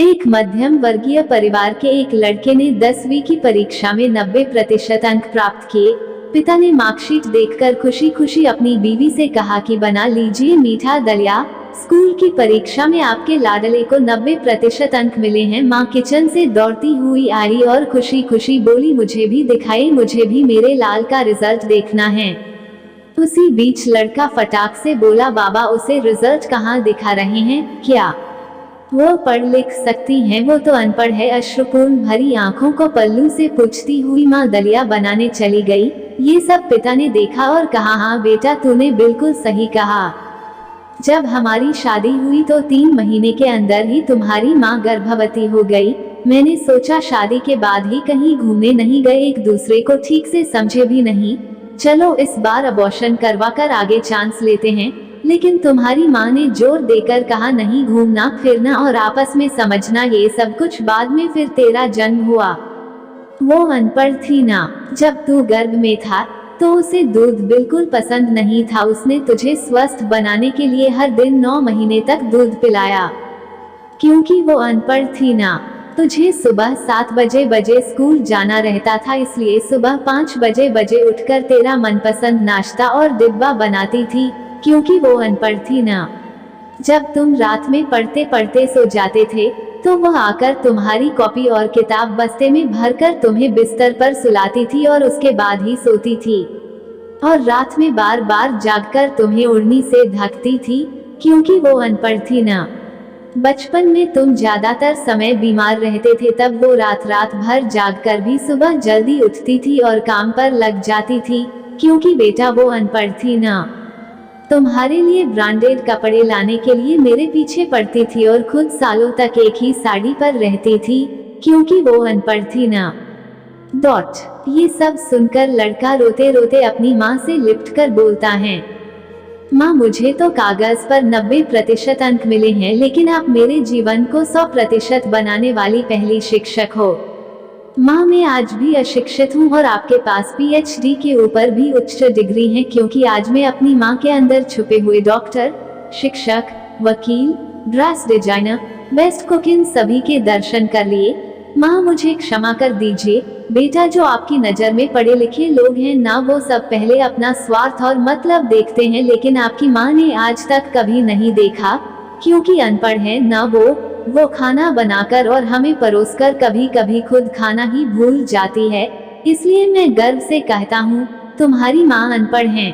एक मध्यम वर्गीय परिवार के एक लड़के ने 10वीं की परीक्षा में 90% अंक प्राप्त किए। पिता ने मार्कशीट देखकर खुशी खुशी अपनी बीवी से कहा कि बना लीजिए मीठा दलिया, स्कूल की परीक्षा में आपके लाडले को 90% अंक मिले हैं। माँ किचन से दौड़ती हुई आई और खुशी खुशी बोली, मुझे भी दिखाइए, मुझे भी मेरे लाल का रिजल्ट देखना है। उसी बीच लड़का फटाक से बोला, बाबा उसे रिजल्ट कहाँ दिखा रहे हैं, क्या वो पढ़ लिख सकती हैं, वो तो अनपढ़ है। अश्रुपूर्ण भरी आंखों को पल्लू से पूछती हुई माँ दलिया बनाने चली गई। ये सब पिता ने देखा और कहा, हाँ बेटा तूने बिल्कुल सही कहा। जब हमारी शादी हुई तो 3 महीने के अंदर ही तुम्हारी माँ गर्भवती हो गई। मैंने सोचा शादी के बाद ही कहीं घूमने नहीं गए, एक दूसरे को ठीक से समझे भी नहीं, चलो इस बार अबॉर्शन करवा कर आगे चांस लेते हैं। लेकिन तुम्हारी माँ ने जोर देकर कहा, नहीं, घूमना फिरना और आपस में समझना ये सब कुछ बाद में, फिर तेरा जन्म हुआ। वो अनपढ़ थी ना, जब तू गर्भ में था तो उसे दूध बिल्कुल पसंद नहीं था। उसने तुझे स्वस्थ बनाने के लिए हर दिन 9 महीने तक दूध पिलाया। क्योंकि वो अनपढ़ थी ना, तुझे सुबह 7 बजे स्कूल जाना रहता था, इसलिए सुबह 5 बजे उठकर तेरा मनपसंद नाश्ता और डिब्बा बनाती थी। क्योंकि वो अनपढ़ थी ना, जब तुम रात में पढ़ते पढ़ते सो जाते थे तो वह आकर तुम्हारी कॉपी और किताब बस्ते में भरकर तुम्हें बिस्तर पर सुलाती थी और उसके बाद ही सोती थी, और रात में बार बार जागकर तुम्हें ओढ़नी से ढकती थी। क्योंकि वो अनपढ़ थी ना। बचपन में तुम ज्यादातर समय बीमार रहते थे, तब वो रात रात भर जागकर भी सुबह जल्दी उठती थी और काम पर लग जाती थी। क्योंकि बेटा वो अनपढ़ थी ना। तुम्हारे लिए ब्रांडेड कपड़े लाने के लिए मेरे पीछे पड़ती थी और खुद सालों तक एक ही साड़ी पर रहती थी। क्योंकि वो अनपढ़ थी ना। ये सब सुनकर लड़का रोते रोते अपनी माँ से लिपटकर बोलता है, माँ मुझे तो कागज पर 90% अंक मिले हैं, लेकिन आप मेरे जीवन को 100% बनाने वाली पहली शिक्षक हो। माँ मैं आज भी अशिक्षित हूँ और आपके पास PhD के ऊपर भी उच्च डिग्री है। क्योंकि आज मैं अपनी माँ के अंदर छुपे हुए डॉक्टर, शिक्षक, वकील, ड्रेस डिजाइनर, बेस्ट कुक, इन सभी के दर्शन कर लिए। माँ मुझे क्षमा कर दीजिए। बेटा जो आपकी नज़र में पढ़े लिखे लोग हैं ना, वो सब पहले अपना स्वार्थ और मतलब देखते हैं, लेकिन आपकी माँ ने आज तक कभी नहीं देखा। क्योंकि अनपढ़ है ना वो खाना बनाकर और हमें परोसकर कभी कभी खुद खाना ही भूल जाती है। इसलिए मैं गर्व से कहता हूँ, तुम्हारी माँ अनपढ़ है।